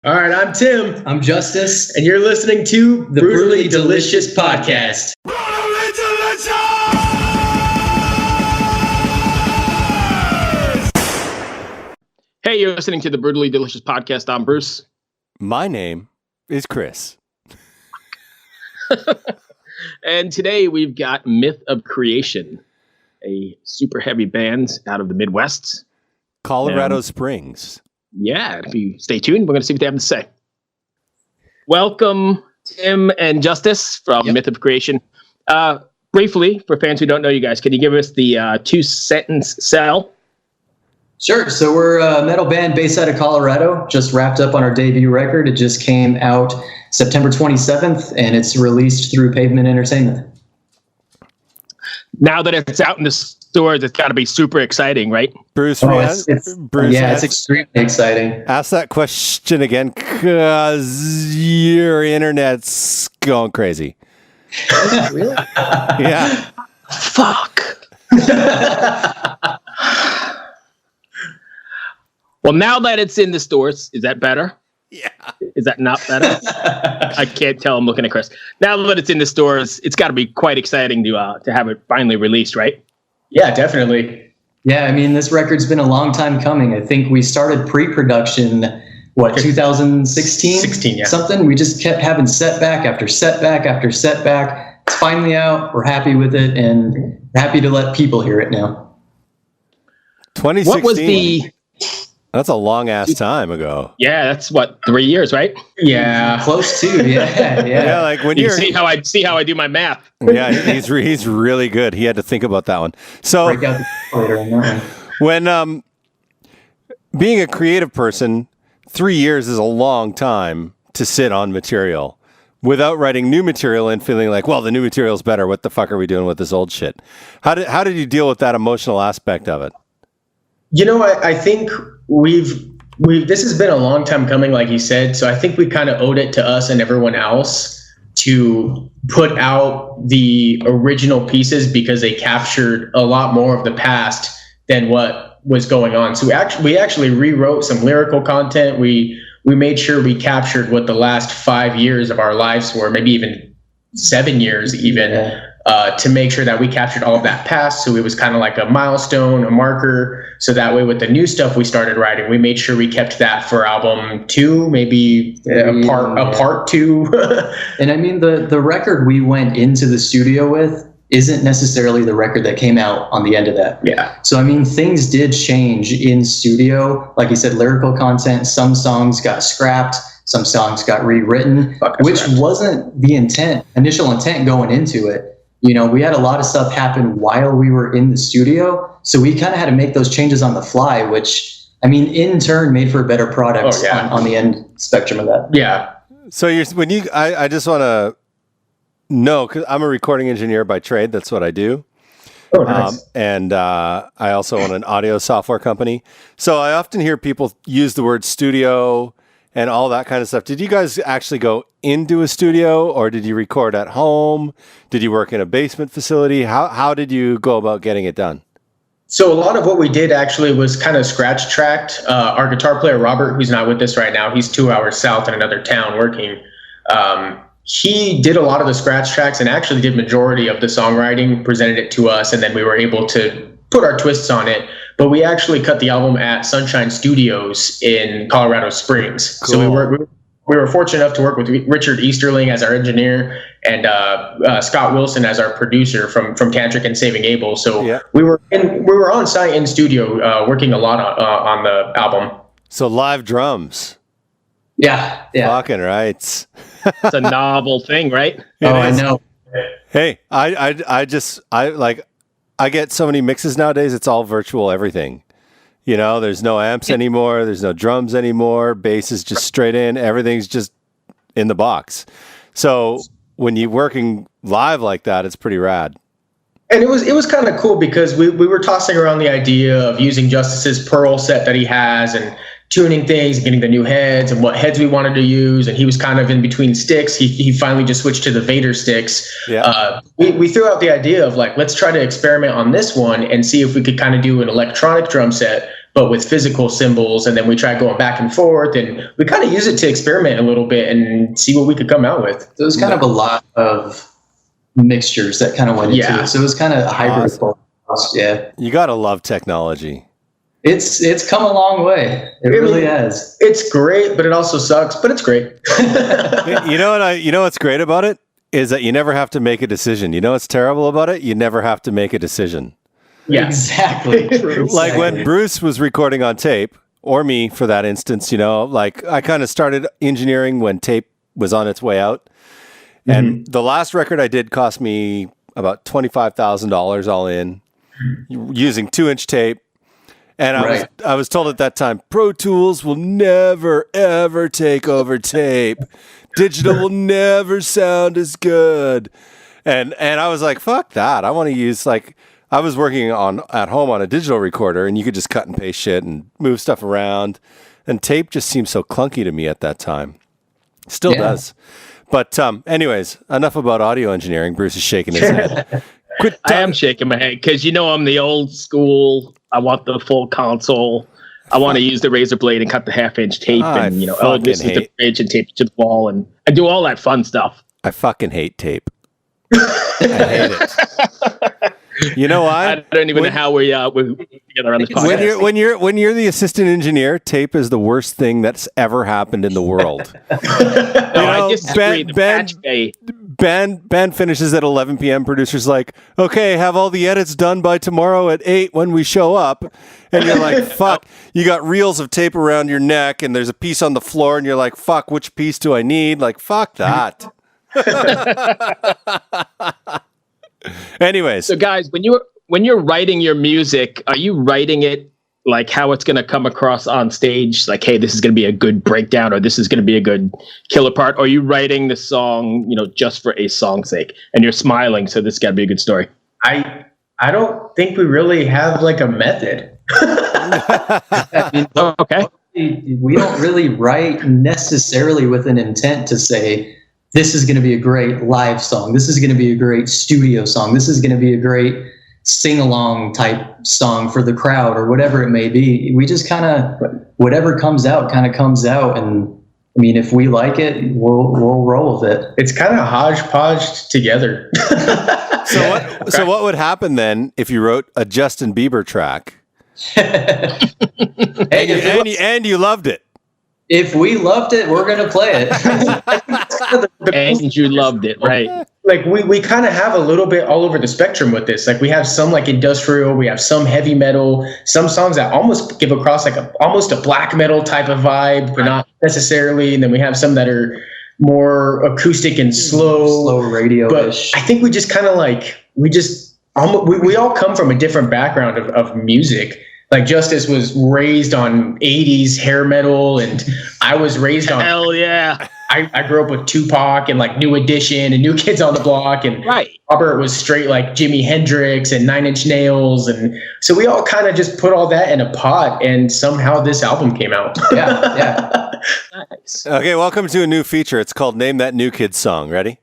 All right, I'm Tim. I'm Justice. And you're listening to the Brutally Delicious Podcast. Brutally Delicious! Hey, you're listening to the Brutally Delicious Podcast. I'm Bruce. My name is Chris. And today we've got Myth of Creation, a super heavy band out of the Midwest. Colorado Springs. Yeah, if you stay tuned, we're going to see what they have to say. Welcome, Tim and Justice from Myth of Creation. Briefly, for fans who don't know you guys, can you give us the two-sentence sell? Sure. So we're a metal band based out of Colorado. Just wrapped up on our debut record. It just came out September 27th, and it's released through Pavement Entertainment. Now that it's out in the stores, it's got to be super exciting, right? Bruce, it's extremely exciting. Ask that question again, because your internet's going crazy. Really? Yeah. Fuck. Well, now that it's in the stores, is that better? Yeah. Is that not better? I can't tell. I'm looking at Chris. Now that it's in the stores, it's got to be quite exciting to have it finally released, right? Yeah, definitely. Yeah, I mean, this record's been a long time coming. I think we started pre-production, 2016? 16, yeah. Something. We just kept having setback after setback after setback. It's finally out. We're happy with it, and happy to let people hear it now. 2016. What was the... That's a long-ass time ago. Yeah, that's 3 years, right? Yeah. Close to, yeah. Yeah, like when you you're... see how I do my math. Yeah, he's really good. He had to think about that one. So break out the calculator on that one. when being a creative person, 3 years is a long time to sit on material without writing new material and feeling like, well, the new material's better. What the fuck are we doing with this old shit? How did you deal with that emotional aspect of it? You know, I think this has been a long time coming, like you said. So I think we kind of owed it to us and everyone else to put out the original pieces because they captured a lot more of the past than what was going on. So we actually rewrote some lyrical content. We made sure we captured what the last 5 years of our lives were, maybe even 7 years even. To make sure that we captured all of that past. So it was kind of like a milestone, a marker. So that way with the new stuff we started writing, we made sure we kept that for album 2, maybe a part 2. And I mean, the record we went into the studio with isn't necessarily the record that came out on the end of that. Yeah. So, I mean, things did change in studio. Like you said, lyrical content, some songs got scrapped, some songs got rewritten, which wasn't the initial intent going into it. You know, we had a lot of stuff happen while we were in the studio. So we kind of had to make those changes on the fly, which, I mean, in turn made for a better product on the end spectrum of that. Yeah. So I just want to know, because I'm a recording engineer by trade. That's what I do. Oh, nice. And I also own an audio software company. So I often hear people use the word studio and all that kind of stuff. Did you guys actually go into a studio, or did you record at home? Did you work in a basement facility? How did you go about getting it done? So a lot of what we did actually was kind of scratch tracked. Our guitar player, Robert, who's not with us right now, he's 2 hours south in another town working. He did a lot of the scratch tracks and actually did majority of the songwriting, presented it to us, and then we were able to put our twists on it. But we actually cut the album at Sunshine Studios in Colorado Springs. Cool. So we were fortunate enough to work with Richard Easterling as our engineer and Scott Wilson as our producer from Tantric and Saving Abel. So we were on site in studio working a lot on the album. So live drums. Yeah. Fucking right. It's a novel thing, right? I know. Hey, I get so many mixes nowadays. It's all virtual everything. You know, there's no amps anymore. There's no drums anymore. Bass is just straight in. Everything's just in the box. So when you're working live like that, it's pretty rad. And it was kind of cool because we were tossing around the idea of using Justice's Pearl set that he has and tuning things and getting the new heads and what heads we wanted to use. And he was kind of in between sticks. He finally just switched to the Vader sticks. Yeah. We threw out the idea of like, let's try to experiment on this one and see if we could kind of do an electronic drum set but with physical cymbals. And then we tried going back and forth, and we kind of use it to experiment a little bit and see what we could come out with. There was kind of a lot of mixtures that kind of went into it. So it was kind of a hybrid. Awesome. Yeah. You got to love technology. It's come a long way. It really has. It's great, but it also sucks, but it's great. You know what's great about it is that you never have to make a decision. You know what's terrible about it? You never have to make a decision. Yeah, exactly. True. Like when Bruce was recording on tape, or me for that instance, like I kind of started engineering when tape was on its way out. And the last record I did cost me about $25,000 all in, using 2-inch tape. And I was told at that time, Pro Tools will never, ever take over tape. Digital will never sound as good. And I was like, fuck that. I want to use, like, I was working at home on a digital recorder, and you could just cut and paste shit and move stuff around. And tape just seemed so clunky to me at that time. Still does. But anyways, enough about audio engineering. Bruce is shaking his head. I am shaking my head because I'm the old school. I want the full console. I want to use the razor blade and cut the 1/2-inch tape, and this is the bridge and tape it to the wall, and I do all that fun stuff. I fucking hate tape. I hate it. You know why? I don't even know how we're together on this podcast. When you're the assistant engineer, tape is the worst thing that's ever happened in the world. I disagree. Band finishes at 11 p.m. Producer's like, okay, have all the edits done by tomorrow at 8 when we show up. And you're like, fuck, you got reels of tape around your neck and there's a piece on the floor and you're like, fuck, which piece do I need? Like, fuck that. Anyways. So guys, when you're writing your music, are you writing it like how it's going to come across on stage? Like, hey, this is going to be a good breakdown, or this is going to be a good killer part? Or are you writing the song, just for a song's sake, and you're smiling, so this got to be a good story? I don't think we really have like a method. Okay. We don't really write necessarily with an intent to say, this is going to be a great live song. This is going to be a great studio song. This is going to be a great sing-along type song for the crowd, or whatever it may be. We just kind of, whatever comes out, comes out. And I mean, if we like it, we'll roll with it. It's kind of hodgepodge together. So what would happen then if you wrote a Justin Bieber track and you loved it? If we loved it, we're going to play it. And you loved it, right? Like we kind of have a little bit all over the spectrum with this. Like we have some like industrial, we have some heavy metal, some songs that almost give across like almost a black metal type of vibe, but not necessarily. And then we have some that are more acoustic and slow radio-ish. But I think we just kind of like, we all come from a different background of music. Like Justice was raised on 80s hair metal, and I was raised on... Hell yeah. I grew up with Tupac and like New Edition and New Kids on the Block, and Robert was straight like Jimi Hendrix and Nine Inch Nails, and so we all kind of just put all that in a pot, and somehow this album came out. Yeah. Nice. Okay, welcome to a new feature. It's called Name That New Kid Song. Ready?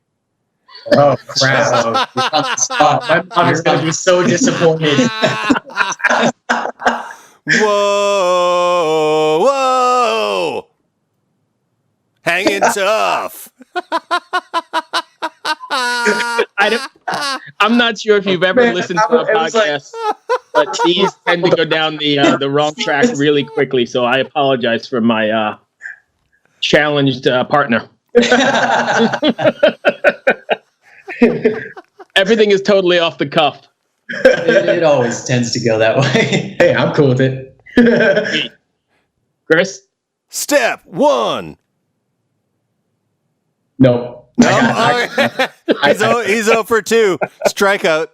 Oh, crap. My mom is going to be so disappointed. Whoa. Hanging tough. I'm not sure if you've ever listened to our podcast, but these tend to go down the wrong track really quickly. So I apologize for my challenged partner. Everything is totally off the cuff. It always tends to go that way. Hey, I'm cool with it. Chris? Step 1. No. He's 0 for 2. Strikeout.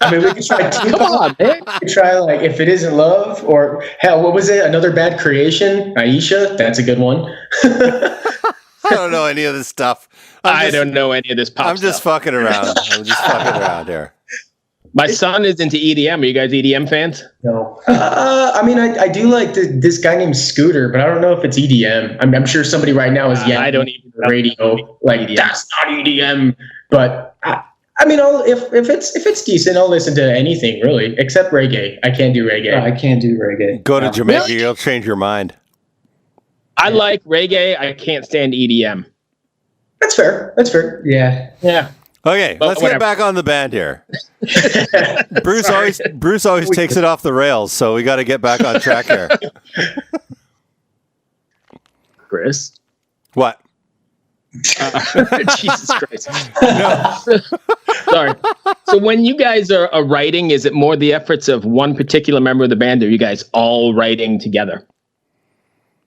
I mean, we could try two. Come on, man. We could try like If It Isn't Love, or hell, what was it? Another Bad Creation? Aisha? That's a good one. I don't know any of this stuff. I don't know any of this pop I'm just stuff. fucking around. I'm just fucking around here. My son is into EDM. Are you guys EDM fans? No. I mean, I do like this guy named Scooter, but I don't know if it's EDM. I'm sure somebody right now is I don't even the radio like EDM. That's not EDM. But I mean, if it's decent, I'll listen to anything really, except reggae. I can't do reggae. I can't do reggae. Go to Jamaica, you'll change your mind. I like reggae. I can't stand EDM. That's fair. Yeah. Okay, let's get back on the band here. Bruce always takes it off the rails, so we got to get back on track here. Chris? What? Jesus Christ. No. Sorry. So when you guys are writing, is it more the efforts of one particular member of the band, or are you guys all writing together?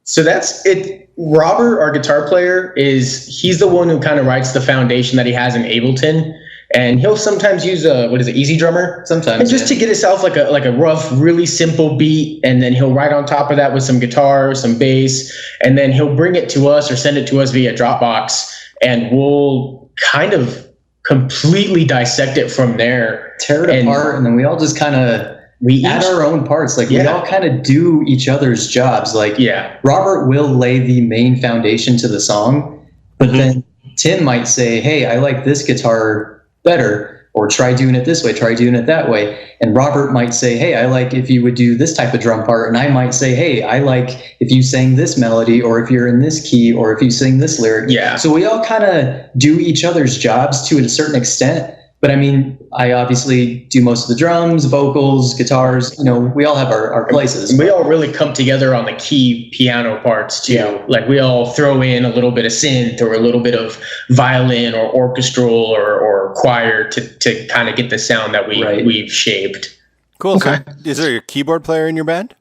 So that's it. Robert, our guitar player, he's the one who kind of writes the foundation that he has in Ableton. And he'll sometimes use Easy Drummer? Sometimes. And just to get himself like a rough, really simple beat, and then he'll write on top of that with some guitar, some bass, and then he'll bring it to us or send it to us via Dropbox, and we'll kind of completely dissect it from there. Tear it apart, and then we all just kind of add our own parts. Like we all kind of do each other's jobs. Like Robert will lay the main foundation to the song, but then Tim might say, hey, I like this guitar better, or try doing it this way, try doing it that way. And Robert might say, hey, I like if you would do this type of drum part. And I might say, hey, I like if you sang this melody, or if you're in this key, or if you sing this lyric. Yeah. So we all kind of do each other's jobs to a certain extent. But I mean, I obviously do most of the drums, vocals, guitars. You know, we all have our places. We all really come together on the key piano parts too. Yeah. Like we all throw in a little bit of synth or a little bit of violin or orchestral or choir to kind of get the sound that we've shaped. Cool. Okay. So is there a keyboard player in your band?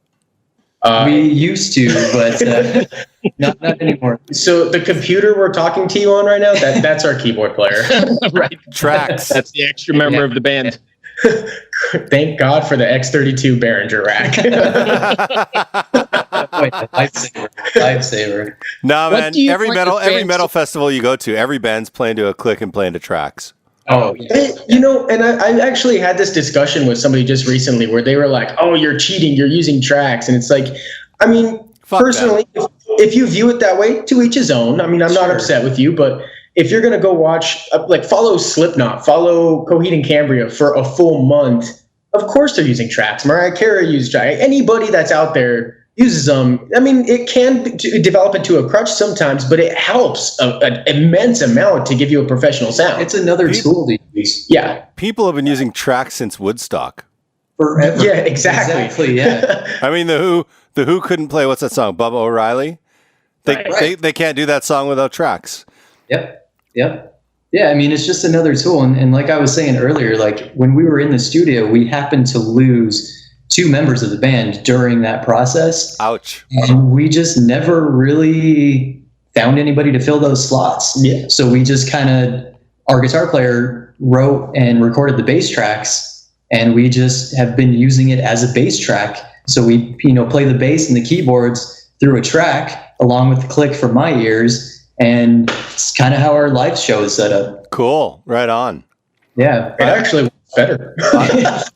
We used to, but not anymore. So the computer we're talking to you on right now, that's our keyboard player. Right. Tracks. That's the extra member of the band. Thank God for the X32 Behringer rack. Lifesaver. No, man. Every metal festival you go to, every band's playing to a click and playing to tracks. Oh, yeah. You know, and I actually had this discussion with somebody just recently where they were like, oh, you're cheating, you're using tracks. And it's like, I mean, personally, if you view it that way, to each his own. I mean, I'm not upset with you, but if you're going to go watch, follow Slipknot, follow Coheed and Cambria for a full month, of course they're using tracks. Mariah Carey used tracks. Anybody that's out there uses them. I mean, it can develop into a crutch sometimes, but it helps an immense amount to give you a professional sound. It's another tool to use. Yeah. People have been using tracks since Woodstock. Forever. Yeah, exactly. Yeah. I mean, the Who couldn't play, what's that song? Bubba O'Reilly? They can't do that song without tracks. Yep. Yeah, I mean, it's just another tool. And like I was saying earlier, like when we were in the studio, we happened to lose 2 members of the band during that process. Ouch. And we just never really found anybody to fill those slots. Yeah. So we just our guitar player wrote and recorded the bass tracks, and we just have been using it as a bass track. So we, play the bass and the keyboards through a track along with the click from my ears. And it's kind of how our live show is set up. Cool. Right on. Yeah. It actually was better.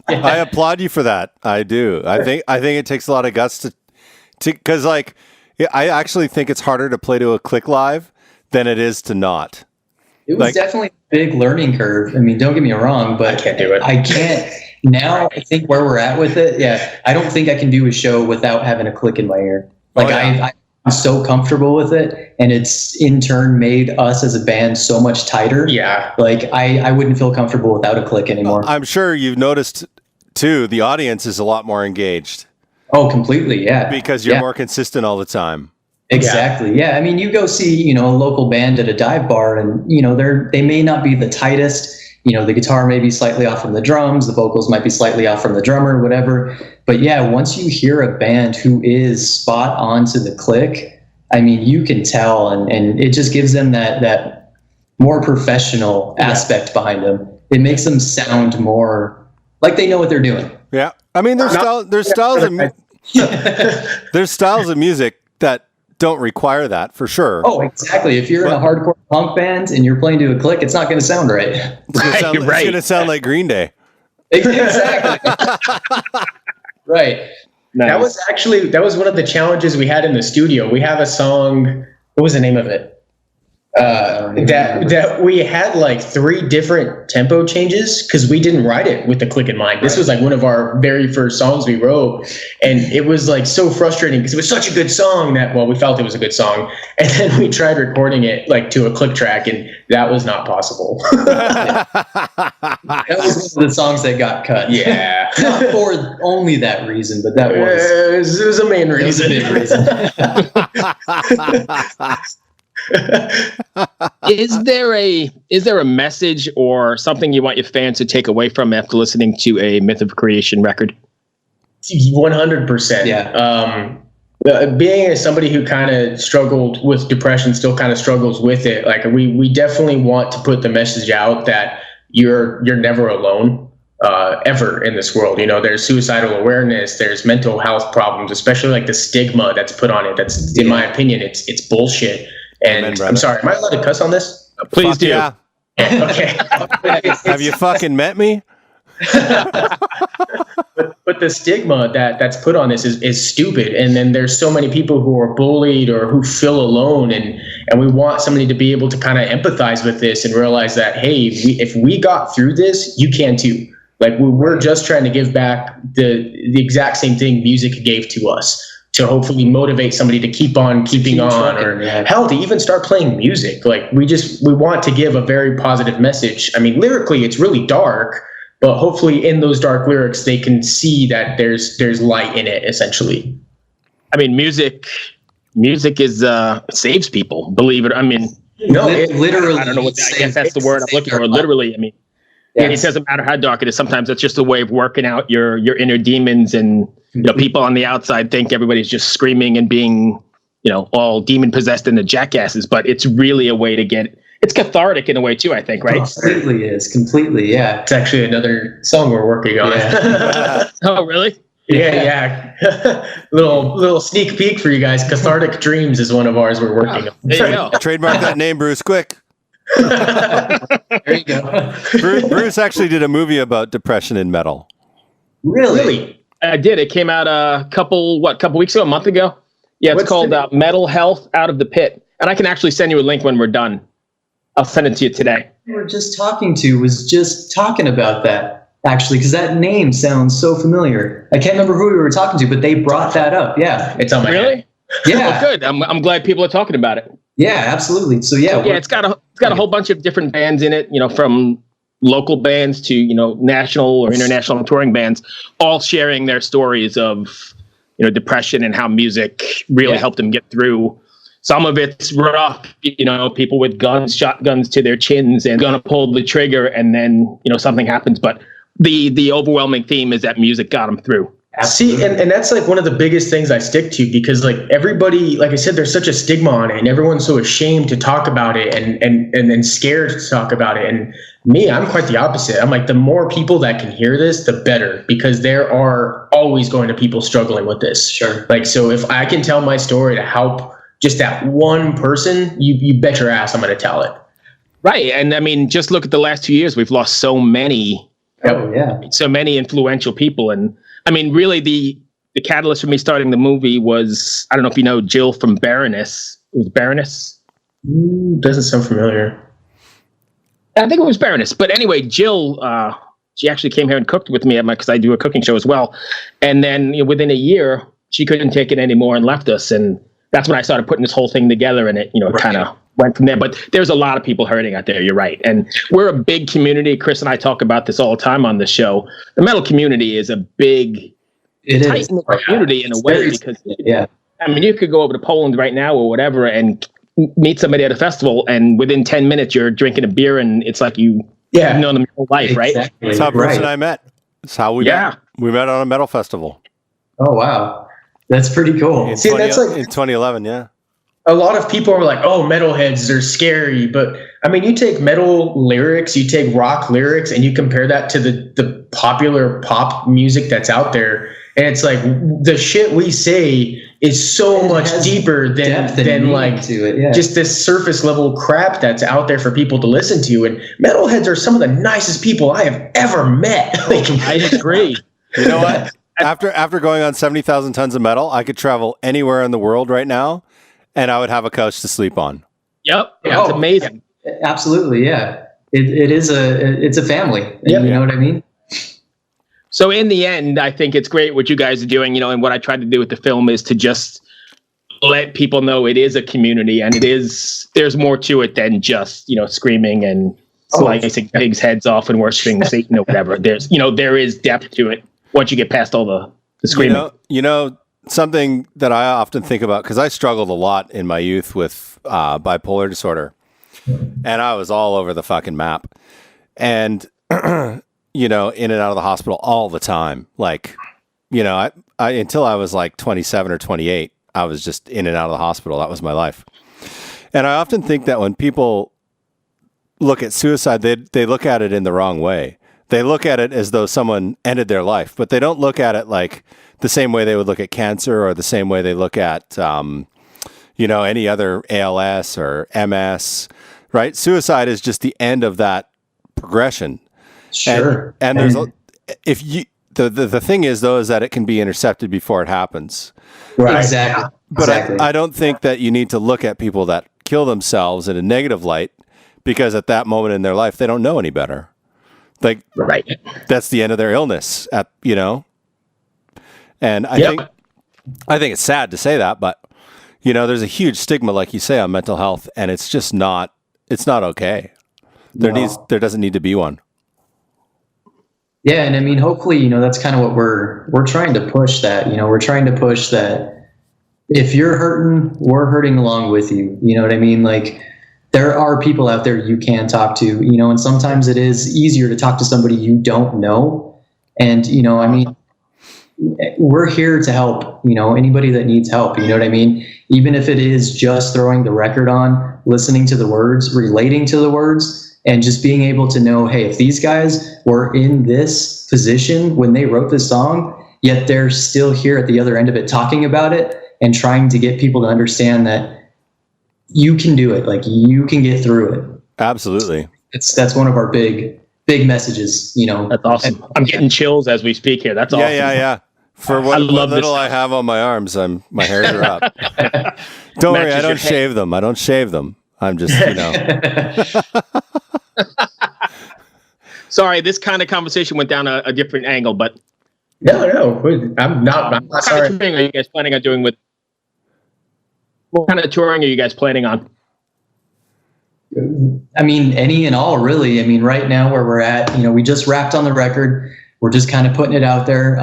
I applaud you for that. I do. I think it takes a lot of guts to because I actually think it's harder to play to a click live than it is to not. It was definitely a big learning curve. I mean, don't get me wrong, but I can't do it. I can't. Now I think where we're at with it, I don't think I can do a show without having a click in my ear. I'm so comfortable with it, and it's in turn made us as a band so much tighter. Yeah. Like I wouldn't feel comfortable without a click anymore. I'm sure you've noticed too, the audience is a lot more engaged. Oh, completely. Yeah. Because you're more consistent all the time. Exactly. Yeah. I mean, you go see, a local band at a dive bar, and, they may not be the tightest. The guitar may be slightly off from the drums, the vocals might be slightly off from the drummer, whatever. But yeah, once you hear a band who is spot on to the click, I mean, you can tell, and it just gives them that more professional aspect behind them. It makes them sound more like they know what they're doing. Yeah. I mean, there's styles of music that don't require that, for sure. Oh, exactly. If you're in a hardcore punk band and you're playing to a click, it's not going to sound right. It's going to sound like Green Day. Exactly. Right. Nice. That was one of the challenges we had in the studio. We have a song. What was the name of it? that we had like 3 different tempo changes because we didn't write it with the click in mind. This was like one of our very first songs we wrote, and it was like so frustrating because it was such a good song that, well, we felt it was a good song, and then we tried recording it like to a click track, and that was not possible. That was one of the songs that got cut. Yeah. Not for only that reason, but that was. It was a main reason. It was a big reason. Is there a message or something you want your fans to take away from after listening to a Myth of Creation record? 100%. Yeah. Being as somebody who kind of struggled with depression, still kind of struggles with it. Like we definitely want to put the message out that you're never alone. Ever in this world, there's suicidal awareness, there's mental health problems, especially like the stigma that's put on it. That's, in my opinion, it's bullshit. And I'm sorry, am I allowed to cuss on this? Please do. Yeah. Okay. Have you fucking met me? But the stigma that's put on this is stupid. And then there's so many people who are bullied or who feel alone. And we want somebody to be able to kind of empathize with this and realize that, hey, if we got through this, you can too. Like we're just trying to give back the exact same thing music gave to us, to hopefully motivate somebody to keep on keeping on, or hell, to even start playing music. Like we want to give a very positive message. I mean, lyrically, it's really dark, but hopefully in those dark lyrics, they can see that there's light in it, essentially. I mean, music is saves people. Believe it. I mean, no, literally. I don't know I guess that's the word I'm looking for. Literally, I mean. Yeah. It doesn't matter how dark it is. Sometimes it's just a way of working out your inner demons, and people on the outside think everybody's just screaming and being, all demon possessed into jackasses. But it's really a way to it's cathartic in a way too, I think, right? Completely is. Completely, yeah. It's actually another song we're working on. Yeah. Oh, really? Yeah. little sneak peek for you guys. Cathartic Dreams is one of ours we're working on. There you go. Trademark that name, Bruce, quick. There you go. Bruce actually did a movie about depression in metal. Really? I did. It came out a couple weeks ago, a month ago. Yeah, it's called Metal Health Out of the Pit. And I can actually send you a link when we're done. I'll send it to you today. We were just talking about that, actually, because that name sounds so familiar. I can't remember who we were talking to, but they brought that up. Yeah. It's on my head. Yeah. Oh, good. I'm glad people are talking about it. Yeah, absolutely. So yeah, it's got a whole bunch of different bands in it, from local bands to, national or international touring bands, all sharing their stories of, depression and how music really helped them get through. Some of it's rough, people with shotguns to their chins and gonna pull the trigger, and then, something happens. But the overwhelming theme is that music got them through. See, and that's like one of the biggest things I stick to, because like everybody, like I said, there's such a stigma on it, and everyone's so ashamed to talk about it and then scared to talk about it. And me, I'm quite the opposite. I'm like, the more people that can hear this, the better, because there are always going to people struggling with this. Sure. Like, so if I can tell my story to help just that one person, you bet your ass I'm going to tell it. Right. And I mean, just look at the last 2 years. We've lost so many influential people. And I mean, really, the catalyst for me starting the movie was, I don't know if you know Jill from Baroness. It was Baroness? Doesn't sound familiar. I think it was Baroness. But anyway, Jill, she actually came here and cooked with me because I do a cooking show as well. And then within a year, she couldn't take it anymore and left us. And that's when I started putting this whole thing together, and it, kind of went from there. But there's a lot of people hurting out there. You're right. And we're a big community. Chris and I talk about this all the time on the show. The metal community is a big, tight-knit community in a way, because I mean, you could go over to Poland right now or whatever and meet somebody at a festival, and within 10 minutes you're drinking a beer, and it's like you've known them your whole life, right? That's how Bruce and I met. That's how we met. We met on a metal festival. Oh, wow. That's pretty cool. In 2011, yeah. A lot of people are like, oh, metalheads are scary. But I mean, you take metal lyrics, you take rock lyrics, and you compare that to the popular pop music that's out there. And it's like, the shit we say is so much deeper than like just this surface level crap that's out there for people to listen to. And metalheads are some of the nicest people I have ever met. I agree. You know what? After going on 70,000 tons of metal, I could travel anywhere in the world right now, and I would have a couch to sleep on. Yep. That's amazing. Absolutely. Yeah. It's a family. You know what I mean? So in the end, I think it's great what you guys are doing, and what I tried to do with the film is to just let people know it is a community, and there's more to it than just, screaming and slicing pigs' heads off and worshiping Satan or whatever. There is depth to it once you get past all the screaming. Something that I often think about, because I struggled a lot in my youth with bipolar disorder, and I was all over the fucking map. And in and out of the hospital all the time. Like, I until I was like 27 or 28, I was just in and out of the hospital. That was my life. And I often think that when people look at suicide, they look at it in the wrong way. They look at it as though someone ended their life, but they don't look at it like the same way they would look at cancer or the same way they look at, any other ALS or MS, right? Suicide is just the end of that progression. Sure. And there's the thing is though, is that it can be intercepted before it happens. Right. Exactly. But I don't think that you need to look at people that kill themselves in a negative light, because at that moment in their life, they don't know any better. Like, right. That's the end of their illness and I think it's sad to say that, but there's a huge stigma, like you say, on mental health, and it's just not okay. There doesn't need to be one. Yeah, and I mean, hopefully, that's kind of what we're trying to push. That we're trying to push that if you're hurting, we're hurting along with you. You know what I mean? Like, there are people out there you can talk to. And sometimes it is easier to talk to somebody you don't know. And I mean, we're here to help. Anybody that needs help. You know what I mean? Even if it is just throwing the record on, listening to the words, relating to the words. And just being able to know, hey, if these guys were in this position when they wrote this song, yet they're still here at the other end of it talking about it and trying to get people to understand that you can do it. Like, you can get through it. Absolutely. That's one of our big messages, That's awesome. I'm getting chills as we speak here. That's awesome. Yeah. For what little I have on my arms, my hairs are up. Don't worry, I don't shave them. I'm just, Sorry, this kind of conversation went down a different angle, but no, I'm not sorry. What kind of touring are you guys planning on doing what kind of touring are you guys planning on? I mean, any and all, really. I mean, right now where we're at, we just wrapped on the record. We're just kind of putting it out there.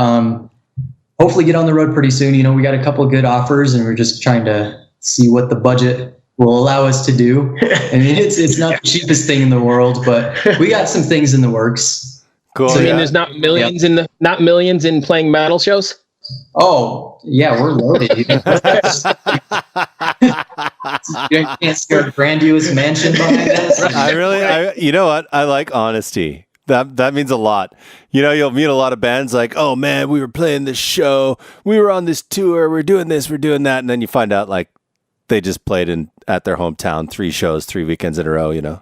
Hopefully get on the road pretty soon. We got a couple of good offers, and we're just trying to see what the budget will allow us to do. I mean, it's not the cheapest thing in the world, but we got some things in the works. Cool. So, there's not millions not millions in playing metal shows? Oh, yeah, we're loaded. You can't see our grandiose mansion behind us. You know what? I like honesty. That means a lot. You'll meet a lot of bands like, oh man, we were playing this show, we were on this tour, we're doing this, we're doing that, and then you find out like they just played at their hometown 3 shows, 3 weekends in a row. And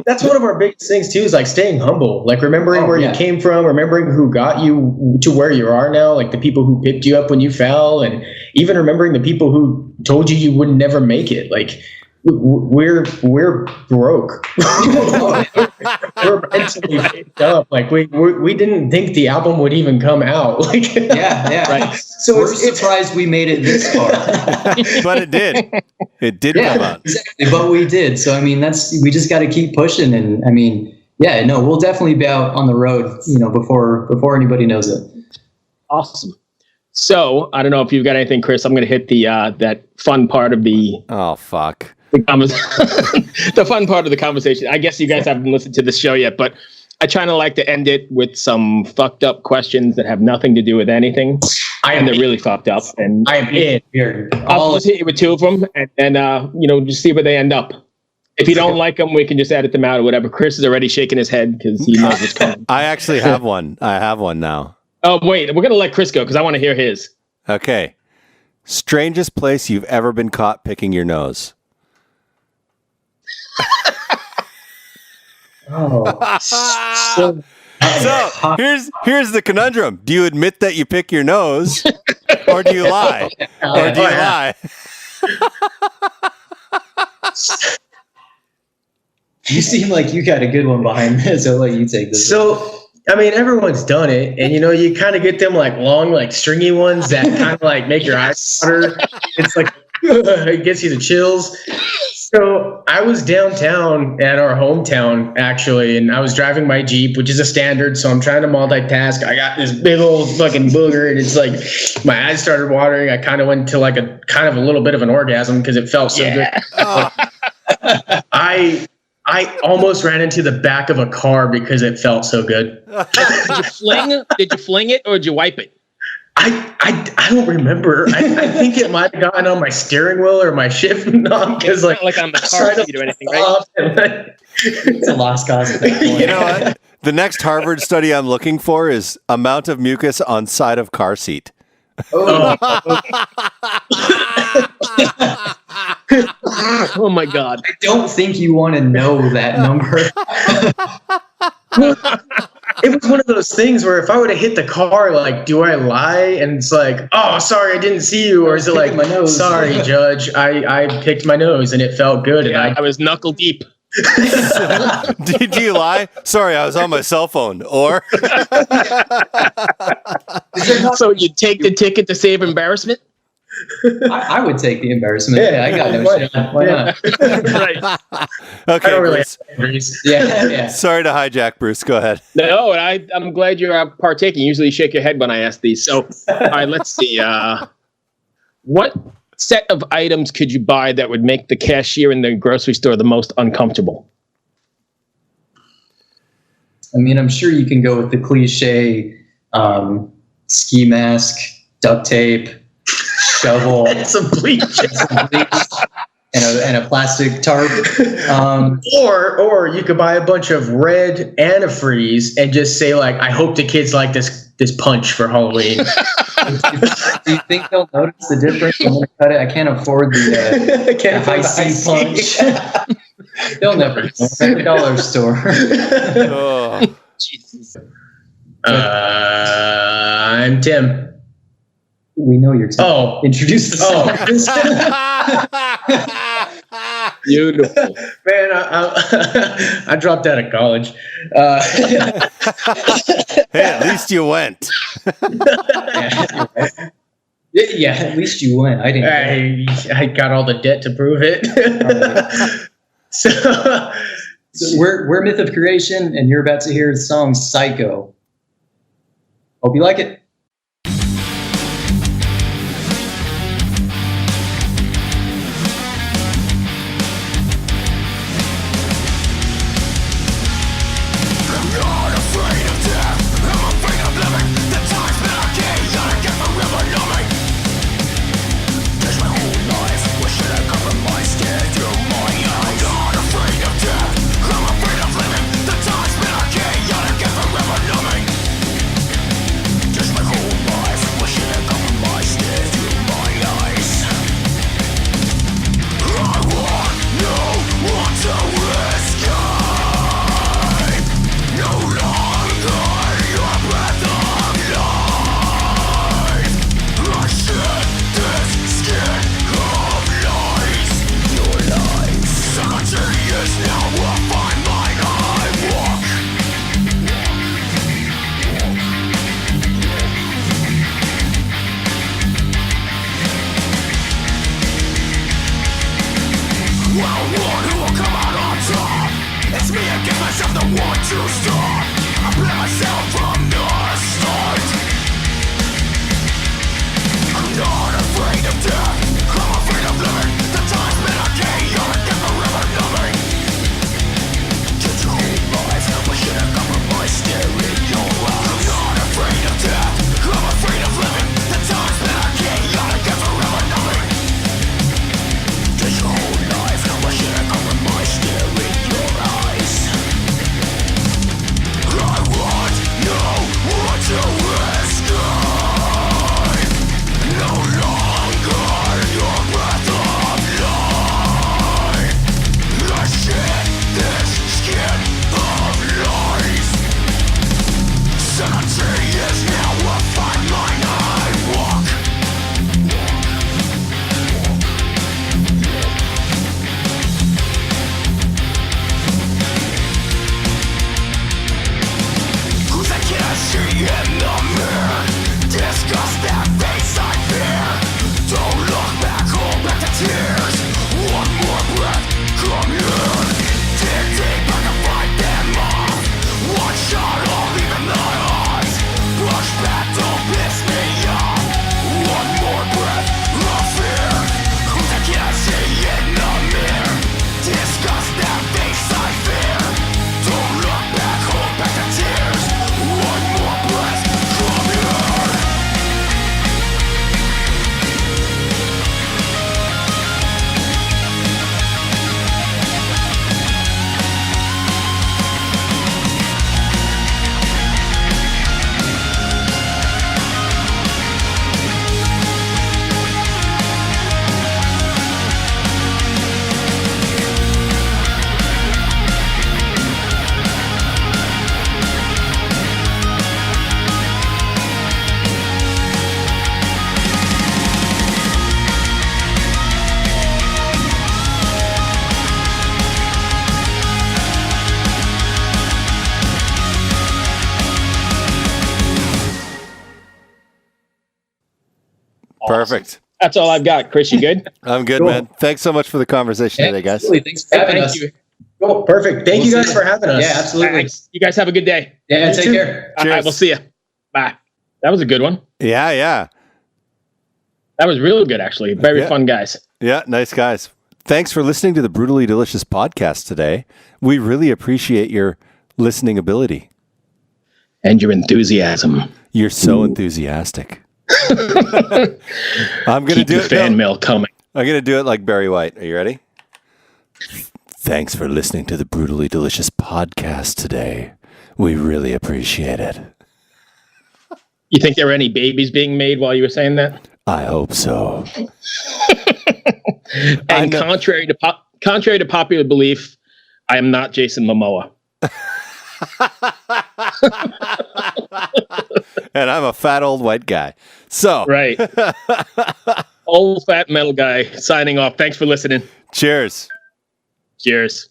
that's one of our biggest things too, is like staying humble, like remembering where you came from, remembering who got you to where you are now, like the people who picked you up when you fell, and even remembering the people who told you would never make it. Like, we're broke. We're mentally picked up. Like, we didn't think the album would even come out. Like, yeah. Right. So we're surprised we made it this far. But it did. It did come out. Exactly. But we did. So I mean, we just got to keep pushing. And I mean, we'll definitely be out on the road, before anybody knows it. Awesome. So I don't know if you've got anything, Chris. I'm going to hit the that fun part of the. Oh fuck. The fun part of the conversation. I guess you guys haven't listened to the show yet, but I kind of like to end it with some fucked up questions that have nothing to do with anything. They're really fucked up. And I am in. I'll just hit you with 2 of them, and just see where they end up. If you don't like them, we can just edit them out or whatever. Chris is already shaking his head because he knows what's coming. I actually have one. I have one now. Oh wait, we're gonna let Chris go because I want to hear his. Okay. Strangest place you've ever been caught picking your nose. So here's the conundrum. Do you admit that you pick your nose, or do you lie? You seem like you got a good one behind this. I'll let you take this. So, I mean, everyone's done it, and you kind of get them like long, like stringy ones that kind of like make your eyes water. It's like it gets you the chills. So I was downtown at our hometown actually, and I was driving my Jeep, which is a standard. So I'm trying to multitask. I got this big old fucking booger, and it's like my eyes started watering. I kind of went to like a kind of a little bit of an orgasm because it felt so good. I almost ran into the back of a car because it felt so good. Did you fling it, or did you wipe it? I don't remember. I think it might have gotten on my steering wheel or my shift knob because like on the car seat or anything, right? It's a lost cause at that point. You know what? The next Harvard study I'm looking for is amount of mucus on side of car seat. Oh. Oh my God. I don't think you want to know that number. It was one of those things where if I would have hit the car, like, do I lie? And it's like, oh, sorry, I didn't see you. Or is it like, my nose. Sorry, Judge, I picked my nose and it felt good. Yeah, And I was knuckle deep. Did you lie? Sorry, I was on my cell phone. Or So you take the ticket to save embarrassment? I would take the embarrassment. Yeah, I got no shit. Why not? Right. okay, I don't really Bruce. have boundaries. Yeah. Sorry to hijack, Bruce. Go ahead. No, I'm glad you're partaking. Usually you shake your head when I ask these. So, all right, let's see. What set of items could you buy that would make the cashier in the grocery store the most uncomfortable? I mean, I'm sure you can go with the cliche ski mask, duct tape, shovel, Some bleach. and a plastic tarp. Or you could buy a bunch of red antifreeze and just say like, I hope the kids like this punch for Halloween. Do you think they'll notice the difference? I'm going to cut it. I can't afford the high C punch. They'll never know. At the dollar store. Oh. Jesus. I'm Tim. We know you're Tim. Oh. Introduce the song. Beautiful. Man, I dropped out of college. Hey, at least you went. Yeah, at least you went. I didn't. I got all the debt to prove it. So we're Myth of Creation, and you're about to hear the song Psycho. Hope you like it. Perfect. That's all I've got. Chris, you good? I'm good, man. Thanks so much for the conversation today, guys. Absolutely. Thanks for having us. you. Oh, perfect. Thank you guys for having us. Yeah, absolutely. Thanks. You guys have a good day. Yeah, You take too. care. All right, we'll see you. Bye. That was a good one. Yeah. That was real good, actually. Very fun guys. Yeah, nice guys. Thanks for listening to the Brutally Delicious podcast today. We really appreciate your listening ability. And your enthusiasm. You're so enthusiastic. I'm going to do the fan mail coming. I'm going to do it like Barry White. Are you ready? Thanks for listening to the Brutally Delicious podcast today. We really appreciate it. You think there were any babies being made while you were saying that? I hope so. And contrary to popular belief, I am not Jason Momoa. And I'm a fat old white guy. So, right. Old fat metal guy signing off. Thanks for listening. Cheers. Cheers.